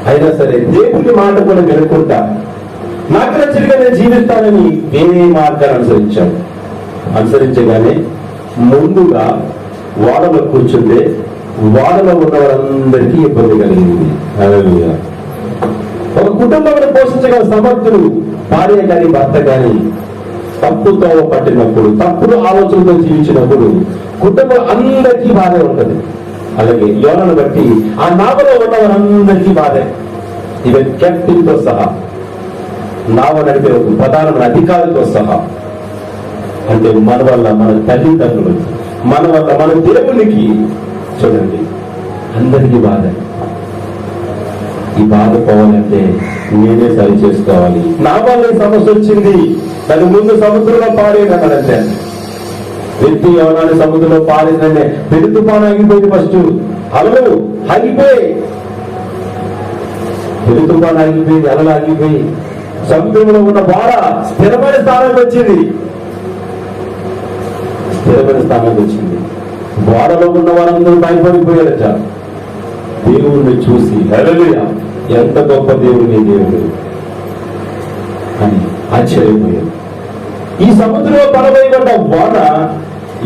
అయినా సరే దేవుని మాట కూడా వినకుండా నాకు నచ్చినగా నేను జీవిస్తానని వేరే మార్గాన్ని అనుసరించగానే ముందుగా ఓడలో కూర్చుంటే ఓడలో ఉన్న వారందరికీ ఇబ్బంది కలిగింది. హల్లెలూయా. ఒక కుటుంబాన్ని పోషించగల సమర్థులు భార్య కానీ భర్త కానీ తప్పుతో పట్టినప్పుడు, తప్పుడు ఆలోచనతో జీవించినప్పుడు కుటుంబం అందరికీ బాధే ఉంటుంది. అలాగే యోనాను బట్టి ఆ నావలో ఉన్న వారందరికీ బాధే. ఈవెన్ కెప్టెన్ తో సహా, నావ నడిపే ఒక ప్రధానమైన అధికారులతో సహా. అంటే మన వల్ల మన తల్లిదండ్రులు, మన వల్ల మన దేవునికి చూడండి అందరికీ బాధ. ఈ బాధ పోవాలంటే నేనే సరి చేసుకోవాలి. నా వల్ల సమస్య వచ్చింది, దాని ముందు సముద్రంలో పారేదన్నాడంటే వ్యక్తి యోనాన్ని సముద్రంలో పారేదంటే పెను తుఫాను ఆగిపోయింది. ఫస్ట్ అలలు ఆగిపోయి, పెను తుఫాను ఆగిపోయింది, అలలు ఆగిపోయి సముద్రంలో ఉన్న బాధ స్థిరమైన స్థానానికి వచ్చింది. స్థిరమైన స్థానానికి వచ్చింది. బాధలో ఉన్న వారందరూ భయపడిపోయారట. దేవుణ్ణి చూసి హల్లెలూయా ఎంత గొప్ప దేవుని దేవుడు అని ఆశ్చర్యపోయాడు. ఈ సముద్రంలో పడవేయబడ్డ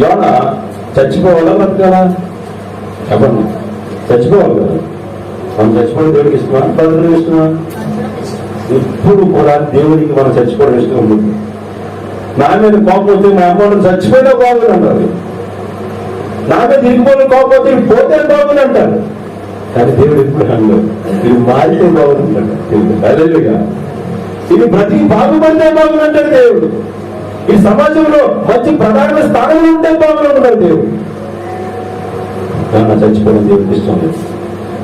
యోనా చచ్చిపోవాలా బ్రతకాలా? చెప్పండి, చచ్చిపోవాలి కదా. మనం చచ్చిపోవడం దేవుడికి ఇష్టమా, బ్రతకడం ఇష్టమా? ఎప్పుడు కూడా దేవుడికి మనం చచ్చిపోవడం ఇష్టం ఉంటుంది. నా మీద కోపం వస్తే మా అమ్మ చచ్చిపోయినా బాగుంది అంటారు. నా మీద తిరిగిపోయిన కోపం వస్తే పోతే బాగుంది అంటారు. కానీ దేవుడు ఎప్పుడు అన్నారు ఇది మారితే బాగుందంట. హల్లెలూయా. ఇది బ్రతికి బాగుపడితే బాగుందంటాడు దేవుడు. ఈ సమాజంలో మంచి ప్రధాన స్థానంలో ఉంటే బాగుంటాడు దేవుడు. చచ్చిపోవడం దేవుడికి ఇష్టం లేదు.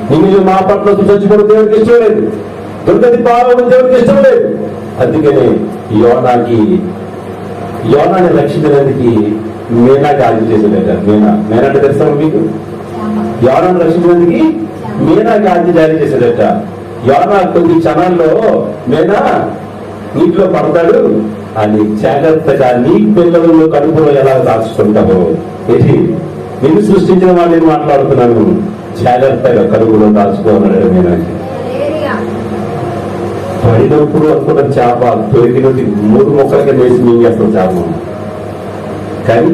నేను మా పట్ల చచ్చిపోవడం దేవుడికి ఇష్టం లేదు. దుర్గతి పాలవడం దేవుడికి ఇష్టం లేదు. అందుకనే యోనాన్ని రక్షించడానికి మేనాకి ఆజ్ఞ చేసేదట. మేనా అంటే తెలుసా మీకు? యోనాన్ని రక్షించడానికి మేనాకి ఆజ్ఞ జారీ చేసేదట. యోనా కొద్ది క్షణాల్లో మేనా నీటిలో పడతాడు అని జాగ్రత్తగా నీ పిల్లలను కడుపులో ఎలా దాచుకుంటావో, ఇది నిన్ను సృష్టించిన వాళ్ళు నేను మాట్లాడుతున్నాను, జాగ్రత్తగా కడుపులో దాచుకోవాలన్నాడు మేనాకి. పడినప్పుడు అనుకున్న చేప దొరికినది 3 ముక్కలుగా వేసి మింగేస్తాం చేప. కానీ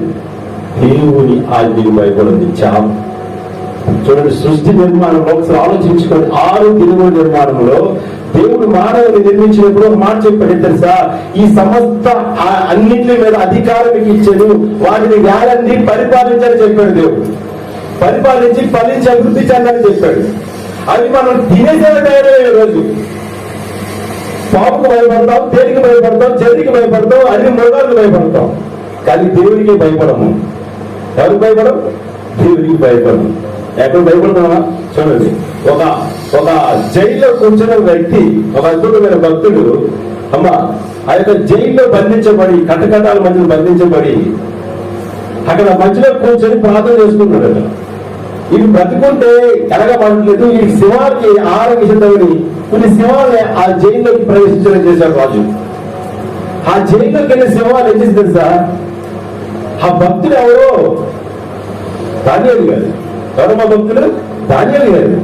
దేవుని ఆజ్ఞకు భయపడింది చావు. చూడండి, సృష్టి నిర్మాణంలో ఒకసారి ఆలోచించుకోండి. 6 దినముల నిర్మాణంలో దేవుడు మానవుని నిర్మించినప్పుడు ఒక మాట చెప్పాడు తెలుసా, ఈ సమస్త అన్నింటి మీద అధికారం మీకు ఇచ్చాడు, వాటిని వేలన్నీ పరిపాలించాలని చెప్పాడు. దేవుడు పరిపాలించి ఫలించి అభివృద్ధి చెందాలని చెప్పాడు. అది మనం తినేసేలా తయారయ్యే రోజు పాపుకు భయపడతాం, తేలికి భయపడతాం, చెర్రికి భయపడతాం, అన్ని మృగాలకు భయపడతాం, కానీ దేవుడికి భయపడము. ఎవరికి భయపడం? దేవుడికి భయపడము. ఎక్కడ భయపడుతున్నామా? చూడండి, ఒక జైల్లో కూర్చున్న వ్యక్తి, ఒక అద్భుతమైన భక్తుడు ఆ యొక్క జైల్లో బంధించబడి, కటకటాల మధ్యలో బంధించబడి అక్కడ మధ్యలో కూర్చొని ప్రార్థన చేసుకుంటున్నాడు. ఇది బ్రతుకుంటే ఎలాగబడట్లేదు, ఈ సింహాలకి ఆహారం ఇస్తుందని కొన్ని సింహాలని ఆ జైల్లోకి ప్రవేశించడం చేశాడు రాజు. ఆ జైల్లోకి వెళ్ళిన సింహాలు ఏం చేసి తెలుసా, ఆ భక్తుడు ఎవరో దానియేలు గారు. ఎవరో మా భక్తుడు దానియేలు గారు.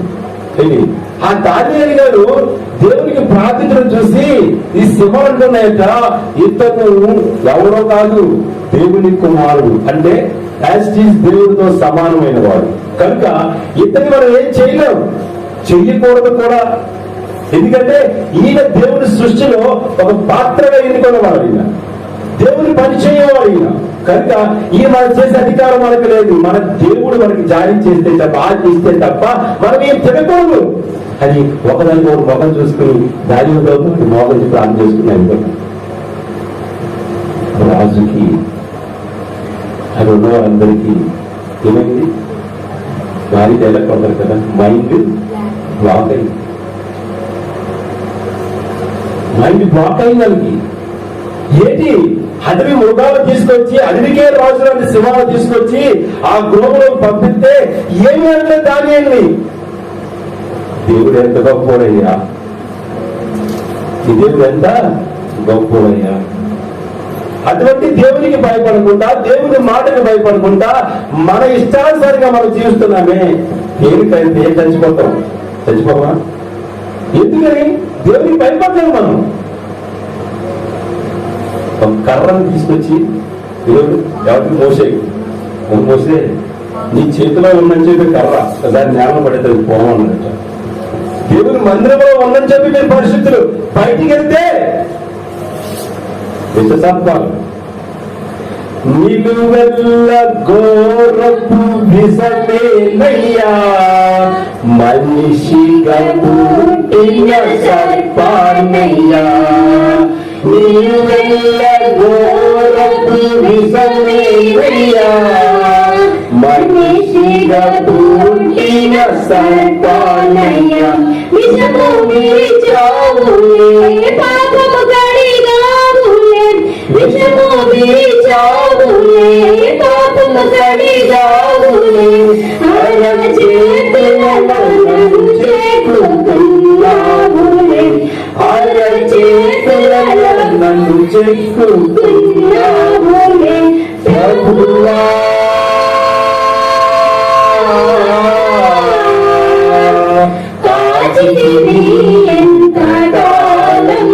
ఆ దానియేలు గారు దేవునికి ప్రార్థించడం చూసి ఈ సింహం అంటున్నాయట, ఇతను ఎవరో కాదు, దేవుని కుమారుడు, అంటే యాస్టీస్ దేవుడితో సమానమైన వాడు. కనుక ఇతన్ని మనం ఏం చేయలేం, చెయ్యకూడదు కూడా. ఎందుకంటే ఈయన దేవుని సృష్టిలో ఒక పాత్రగా ఎన్నుకున్నవాడు, ఈయన దేవుని పని చేయవాడు ఈయన. కనుక ఈయన మనం చేసే అధికారం మనకు లేదు. మన దేవుడు మనకి జారీ చేస్తే తప్ప, ఆజ్ఞిస్తే తప్ప మనం ఏం తినకూడదు అని ఒకదానికి ఒక మొఖం చూసుకుని దానిలో మోహం ప్రార్థన చేసుకున్నాను. రాజుకి అది ఉన్న వారందరికీ ఏమైంది, భారీ డైలాగ్ కొడతారు కదా, మైండ్ బ్లాక్ అయింది. మైండ్ బ్లాక్ అయింది దానికి. ఏంటి, అడవి మృగాలు తీసుకొచ్చి, అడవికే రాజులాంటి సింహాలు తీసుకొచ్చి ఆ గృహంలోకి పంపిస్తే ఏమి అంటే దానియండి, దేవుడు ఎంత గొప్పోడయ్యా, ఈ దేవుడు ఎంత గొప్పోడయ్యా. అటువంటి దేవునికి భయపడకుండా, దేవుని మాటకు భయపడకుండా మన ఇష్టానుసారంగా మనం జీవిస్తున్నామే. దేనికైతే చచ్చిపోతాం, చచ్చిపోవా? ఎందుకని? దేవునికి భయపడలేము మనం. ఒక కర్రను తీసుకొచ్చి దేవుడు ఎవరికి మోసే నీ చేతిలో ఉందని చెప్పి కర్ర దాన్ని నేల పడేది పోవన్నట్టు. దేవుని మందిరంలో ఉందని చెప్పి మీరు పరిస్థితులు బయటికి వెళ్తే విషసత్వాలు నిలువెల్ల ఘోరపు విషమేనయ్యా, మనిషిగా పుట్టిన సర్పానయ్యా. నిలువెల్ల ఘోరపు విషమేనయ్యా, మనిషిగా పుట్టిన సర్పానయ్యా. విషము విరిచావులే, పాపము కడిగావులే, విషము విరిచావులే, పాపము కడిగావులే. అరవ చేతులలో నన్ను చెక్కుతున్నావులే, అరవ చేతులలో నన్ను చెక్కుతున్నావులే. ప్రభువా కాచితివి ఎంతకాలం,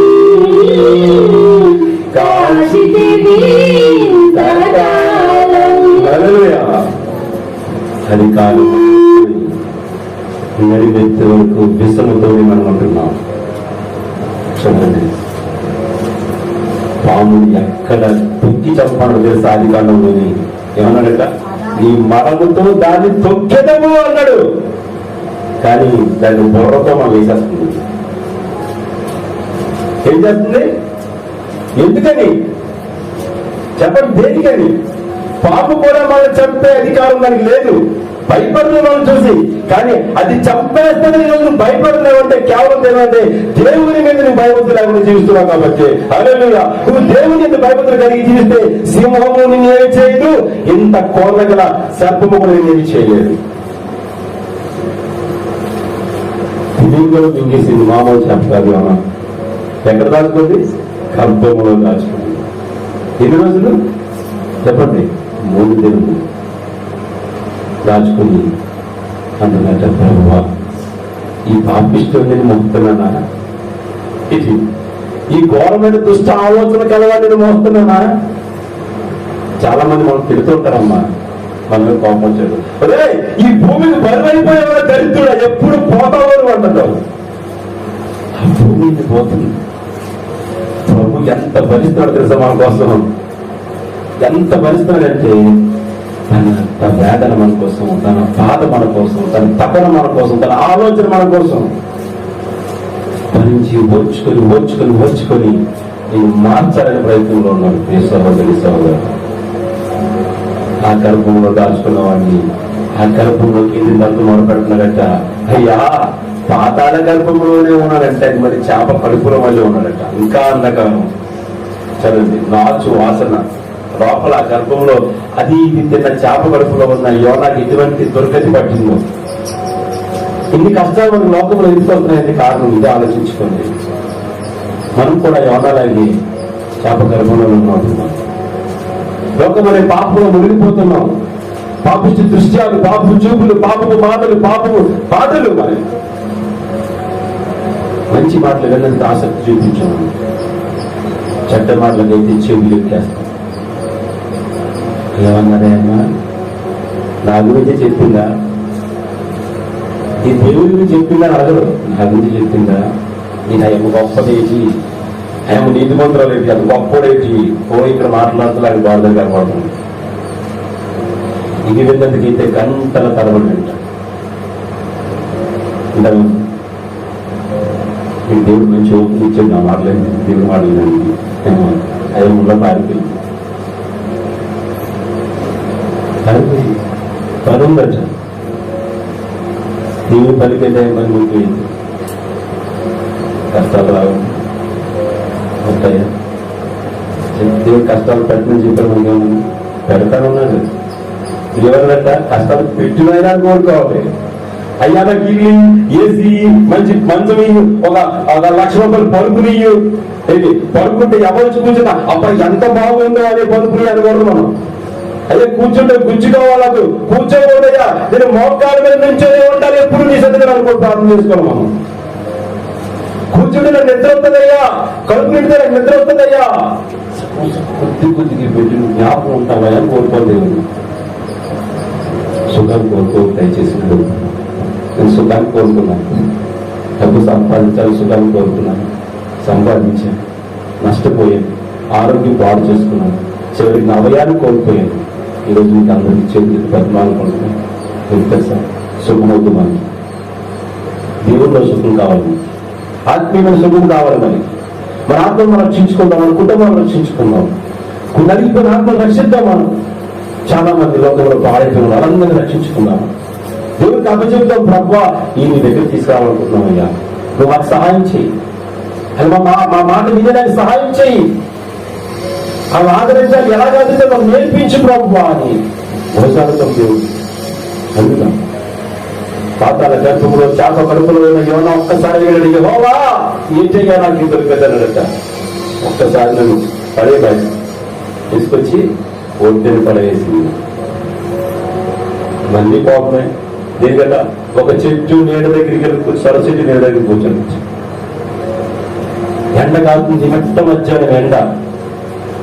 కాచితివి ఎంతకాలం. అది కాదు, నడివెత్తి వరకు విషముతో మనం అంటున్నాం. చూడండి, పాము ఎక్కడ తొక్కి చంపాడు తెలుసా? ఆదికాండంలోని ఏమన్నాడట, నీ మరముతో దాన్ని తొక్కెదము అన్నాడు. కానీ దాన్ని బుర్రతో మనం వేసేస్తుంది. ఏం చేస్తుంది? ఎందుకని చెప్పండి, దేనికని? పాము కూడా మనం చంపే అధికారం దానికి లేదు. భయపడుతుంది మనం చూసి, కానీ అది చంపేస్తుంది. నువ్వు భయపడలేవంటే కేవలం ఏమంటే దేవుని మీద నువ్వు భయభక్తులు లేకుండా జీవిస్తున్నావు కాబట్టి. హల్లెలూయా. నువ్వు దేవుని మీద భయభక్తులు కలిగి జీవిస్తే సింహము నిన్నేమి చేయదు, ఇంత కోరగల సర్పము కూడా నిన్నేమి చేయలేదు. తిరిగిలో మింగేసింది మామూలు చెప్తారు. అమ్మ ఎక్కడ దాచుకుంది? గర్భములో దాచుకుంది. ఎన్ని రోజులు చెప్పండి? 3 దినములు దాచుకుని అందులో ప్రభువా, ఈ పాపిష్టం నేను మోస్తున్నానా? ఇది ఈ ఘోరమైన దుష్ట ఆలోచన కలగా నేను మోస్తున్నానా? చాలా మంది మనం తిడుతుంటారమ్మా, మన మీద కోపం వచ్చాడు, అదే ఈ భూమికి బరువైపోయేవాడు దరిద్రుడు, ఎప్పుడు పోతావు అంటావు. ఆ భూమికి పోతుంది. ప్రభు ఎంత భరిస్తున్నాడు తెలుసా మన కోసం, ఎంత భరిస్తున్నాడంటే తన వేదన మన కోసం, తన బాధ మన కోసం, తన తపన మన కోసం, తన ఆలోచన మన కోసం భరించి ఓర్చుకొని నేను మార్చాలనే ప్రయత్నంలో ఉన్నాడు. ఏ సహోదరి సహోదరు, ఆ గర్భంలో దాచుకున్న వాడిని ఆ గర్భంలోకి ఎదిరినందుకు మొదలుపెడుతున్నాడట. అయ్యా పాతాళ గర్భంలోనే ఉన్నాడంట, మరి చేప కడుపులో మళ్ళీ ఉన్నాడట. ఇంకా అంధకారం చదండి, నాచు వాసన లోపల ఆ గర్భంలో అది ఇది తిన్న చేప కడుపులో ఉన్న యోనాకి ఎటువంటి దుర్గతి పట్టిందో. ఇన్ని కష్టాలు మన లోకంలో ఎదుర్కొంటున్నాయంటే కారణం ఇదే. ఆలోచించుకోండి. మనం కూడా యోనాలకి చేప గర్భంలో ఉన్నాం. లోకం అనే పాపంలో మునిగిపోతున్నాం. పాపిష్టి దృశ్యాలు, పాపపు చూపులు, పాపపు మాటలు, పాపపు బాధలు. మరి మంచి మాటలు విన్నంత ఆసక్తి చూపించాము, చెడ్డ మాటలకైతే చెవులు ఎక్కేస్తాం. ఏమన్నారే అమ్మా, నా గురించి చెప్పిందా? ఈ దేవుడి గురించి చెప్పిందా? అడగదు. నా గురించి చెప్పిందా? నేను ఆయన గొప్పదేసి, ఆయన నీతి మంత్రాలు ఏంటి, అది గొప్పడేసి ఇక్కడ మాట్లాడుతూ ఆయన బాధ కనబడుతుంది. ఇది విన్నందుకైతే గంటల తరబడి వింటా. మీకు దేవుడు మంచి ఓపిక ఇచ్చాడు. నా మాటలేదు, దేవుడు మాట్లాడండి. అయ్యే ముళ్ళ పారిపోయింది, పనుందట. దేవుడు పలికేదే పని ముగిపోయింది. కష్టాలు రావు వస్తాయా? దేవుడు కష్టాలు పెట్టమని చెప్పారు. మనకేమన్నా పెడతానున్నాడు. ఎవరినట్ట కష్టాలు పెట్టినైనా కోరుకోవాలి. అయ్యా నాకు ఇల్లు, ఏసీ, మంచి మంచం, ఒక 1,00,000 రూపాయలు పరుపునియ్యు. పరుపుంటే ఎవరు కూర్చున్నా అబ్బా ఎంత బాగుందో అనే పరుపుని అనకూడదు మనం. అయ్యా కూర్చుంటే గుజ్జుకోవాలకు కూర్చోకూడదయ్యా, నేను మోకాల మీద నుంచోనే ఉండాలి ఎప్పుడు నీ సత్తుగా అనుకో ప్రార్థన చేసుకోవాలి మనం. కూర్చుంటే నాకు నిద్ర వస్తుందయ్యా, కడుపు నిండితే నాకు నిద్ర వస్తుందయ్యా. కొద్దికి పెట్టి జ్ఞాపకం ఉంటావా అని కోరుకోండి. సుఖాన్ని కోరుకో, దయచేసినాడు. నేను సుఖాన్ని కోరుకున్నాను, డబ్బు సంపాదించాలి, సుఖాన్ని కోరుకున్నాను, సంపాదించాను, నష్టపోయాను, ఆరోగ్యం పాడు చేసుకున్నాను, చివరికి నా అవయాన్ని కోల్పోయాను. ఈరోజు మీకు అందరికీ చేతులకు బతిమాలు కొంటున్నాను. తెలుసా, సుఖమవుతూ మనకి దేవుల్లో సుఖం కావాలి, ఆత్మీయమైన సుఖం కావాలి. మన ఆత్మను రక్షించుకుందాం, మన కుటుంబాన్ని రక్షించుకుందాం, నలిగిపోయిన ఆత్మను రక్షిద్దాం. మనం చాలా మంది లోకంలో పాడైపోయిన వాళ్ళందరినీ రక్షించుకుందాం. దేవుడికి అప్పచెప్తాం, ప్రభువా ఈ నీ దగ్గర తీసుకురావాలనుకుంటున్నామయ్యా, నువ్వు మాకు సహాయం చెయ్యి, అది మా మాట వినడానికి సహాయం చెయ్యి, అవి ఆదరించాలి, ఎలాగైతే మనం నేర్పించు ప్రభువా అని మోసాలతో దేవుడు. అందుకని పాతాళ గర్భంలో చేప కడుపులో ఉన్న యోనా ఒక్కసారి వెళ్ళి, యెహోవా ఏం చెయ్యాలి నాకు దొరికిద్దనట. ఒక్కసారి నన్ను పడేబాయి తీసుకొచ్చి ఒడ్డుని పడవేసింది. మళ్ళీ కోపమే. దేనికట ఒక చెట్టు నీడ దగ్గరికి వెళ్ళి, సొరచెట్టు నీడ దగ్గర కూర్చొని, ఎండ కాకుండా మెట్ట మధ్యాహ్నం ఎండ.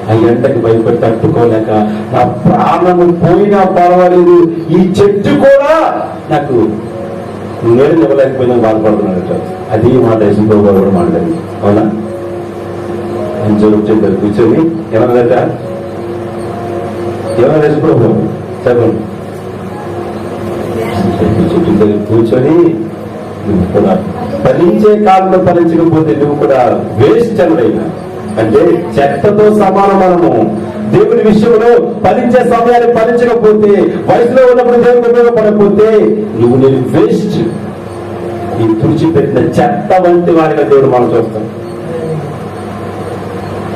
ఆ ఎండకి భయపడి తట్టుకోలేక నా ప్రాణము పోయినా పర్వాలేదు, ఈ చెట్టు కూడా నాకు నీడ ఇవ్వలేకపోయినా బాధపడుతున్నాడట. అది మాట యేసుప్రభు కూడా మాట్లాడింది. అవునా? చెట్టు దగ్గర కూర్చొని ఏమన్నదట, ఏమన్నా యేసుప్రభు చెప్పండి, చెట్టు దగ్గర కూర్చొని నువ్వు కూడా ఫలించే కాలంలో ఫలించకపోతే నువ్వు కూడా వేస్ట్ అన్నదైనా, అంటే చెత్తతో సమానం. మనము దేవుడి విషయంలో ఫలించే సమయాన్ని ఫలించకపోతే, వయసులో ఉన్నప్పుడు దేవుడికి ఉపయోగపడకపోతే నువ్వు నేను వేస్ట్, ఈ తుడిచిపెట్టిన చెత్త వంటి వారిగా దేవుడు మనం చూస్తాం.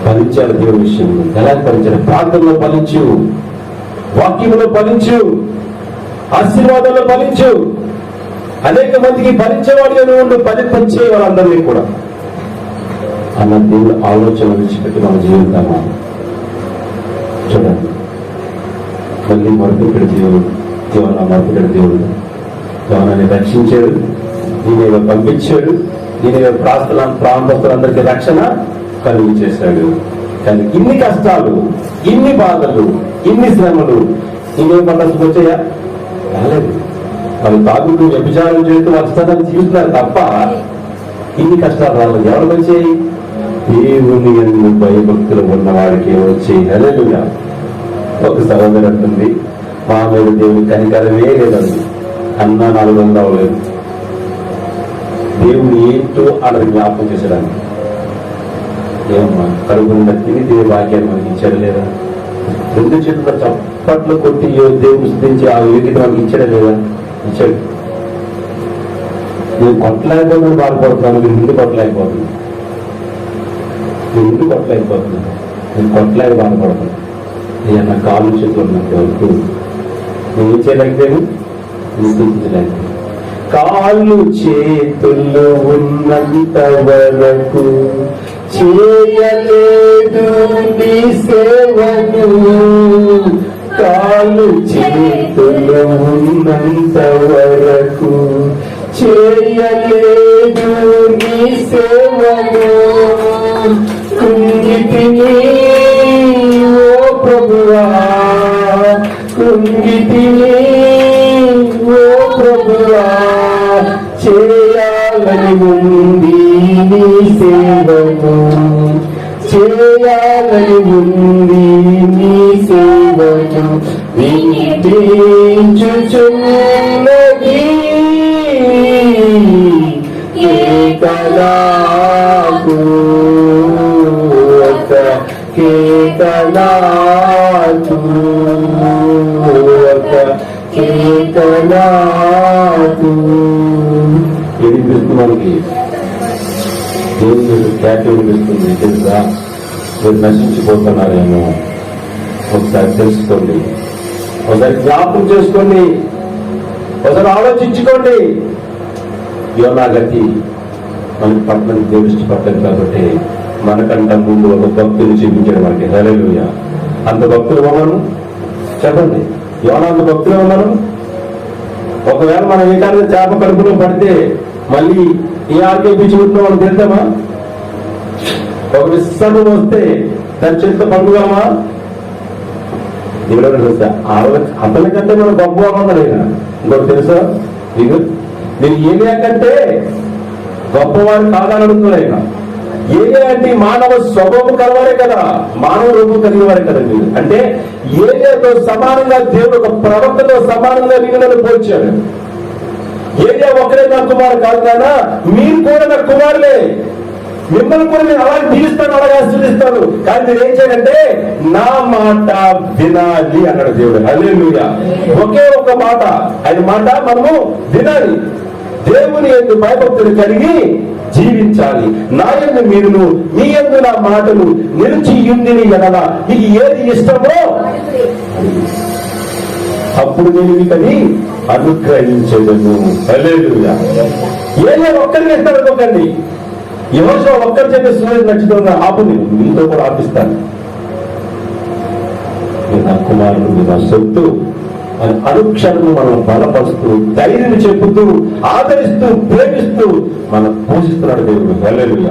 ఫలించాలి దేవుడి విషయంలో. ఎలా ఫలించాలి? ప్రార్థనలో ఫలించు, వాక్యంలో ఫలించు, ఆశీర్వాదంలో ఫలించు. అనేక మందికి ఫలించేవాడిగా నువ్వు ఫలించే వాళ్ళందరినీ కూడా అన్న దేవుడు ఆలోచన విడిచిపెట్టి మనం జీవితామా? చూడండి, మళ్ళీ మరొకటి దేవుడు, దేవన మరొకటి దేవుడు దేవనాన్ని రక్షించాడు, దీని పంపించాడు, దీని ప్రాంతస్తులందరికీ రక్షణ కలిగి చేశాడు. కానీ ఇన్ని కష్టాలు, ఇన్ని బాధలు, ఇన్ని శ్రమలు ఇంకేం పంటకు వచ్చాయా? రాలేదు. వాళ్ళు తాగుతూ వ్యభిచారం చేస్తూ వర్షాన్ని జీవిస్తున్నారు తప్ప ఇన్ని కష్టాలు రాలేదు. ఎవరికి వచ్చాయి? దేవుని యందు భయభక్తులు ఉన్న వాడికి వచ్చాయి. హల్లెలూయా. ఒక సహోదరు అంటుంది, మా మీద దేవుని కనికరమే లేదండి, అన్నా 400 అవ్వలేదు. దేవుని ఏంటో అన్నది జ్ఞాపకం చేసేదాన్ని. ఏమమ్మా, కడుపున్న తిని దేవుని భాగ్యాన్ని మనకి ఇచ్చాడు లేదా? 2 చేతుల చప్పట్లు కొట్టి దేవుని స్థితించి ఆ యోగ్యత మనకి ఇచ్చాడా లేదా? ఇచ్చాడు. నేను కొట్టలేకపోతున్నాను, బాధపడుతున్నాను. మీరు ముందు కొట్టలేకపోతున్నాను, నేను ముందు కొట్టలేకపోతున్నాను, నేను కొట్టలేక బాధపడుతున్నాను. నేను నా కాళ్ళు చేతులు ఉన్నంత వరకు నేను ఏం చేయలేకపోయాను, నిశ్చించలేకపోయాను. కాళ్ళు చేతుల్లో ఉన్నంత వరకు చేయలేదు నీ సేవను. కాళ్ళు చేతుల్లో ఉన్నంత వరకు చేయలేదు నీ సేవను. కుంగితిని ఓ ప్రభువా, కుంగితిని ఓ ప్రభువా, చేయాలని ఉంది నీ సేవను, చేయాలని ఉంది నీ సేవను. వినిపించుచున్నది కేకలాకు, ఒక కేకలాకు, ఒక కేకలాకు. ఏది వినిపిస్తుంది మనకి? దేవుని ఖ్యాతి వినిపిస్తుంది. తెలుసా? మీరు నశించిపోతున్నారేమో. ఒకసారి తెలుసుకోండి, ఒకసారి జ్ఞాపకం చేసుకోండి, ఒకసారి ఆలోచించుకోండి. యోనా గతి మనకి పట్టణానికి దేవుడు ఇష్టపడ్డాడు కాబట్టి మనకంట ముందు ఒక భక్తులు చూపించాడు మనకి. హల్లెలూయా. అంత భక్తులు మనం చెప్పండి, యోనా అంత భక్తులు ఉన్నాను. ఒకవేళ మనం ఏకాంత చేప కడుపులో పడితే మళ్ళీ ఏ ఆర్కే బీచ్ ఉంటుందో మనం తెలుద్దామా? ఒక విశ్వం వస్తే దాని చేతితో పండుగమా? ఎవరైనా తెలుసా? అతనికంటే మనం గొప్పగా ఉన్నాడు ఆయన. ఇంకొకటి తెలుసా మీకు? నేను ఏలియా కంటే గొప్పవాడు కాదని అడుగుతున్నాడు ఆయన. ఏలియా అంటే మానవ స్వభావం కలవారే కదా, మానవ రూపం కలిగిన వారే కదండి. అంటే ఏలియాతో సమానంగా దేవుడు ఒక ప్రవక్తతో సమానంగా వీళ్ళని పోల్చాడు. ఏలియా ఒకరే నా కుమారు కాదు కదా, మీరు కూడా నా కుమారులే, మిమ్మల్ని కూడా నేను అలాగే దీవిస్తాను, అలాగే ఆశీర్వదిస్తాను. కానీ మీరు ఏం చేయాలంటే నా మాట వినాలి అన్నాడు దేవుడు. హల్లెలూయా. ఒకే ఒక మాట, ఆయన మాట మనము వినాలి. దేవుని యందు భయభక్తులు కలిగి జీవించాలి. నా యందు మీరును, మీ యందు నా మాటలు నిలిచి యుండిని ఎడల మీకు ఏది ఇష్టమో అప్పుడు నేను మీకని అనుగ్రహించేదను. హల్లెలూయా. ఏదో ఒక్కరికి ఇస్తాను అనుకోకండి. యెహోషువ ఒక్కరు చెప్పే సూర్యుడు నచ్చుతుందా? ఆపు, నేను మీతో కూడా ఆపిస్తాను. మీరు నా కుమారుడు, మీరు నా సొత్తు అని అనుక్షణము మనం బలపరుస్తూ, ధైర్యం చెప్పుతూ, ఆదరిస్తూ, ప్రేమిస్తూ మనం పూజిస్తున్నాడు దేవుడు. హల్లెలూయా.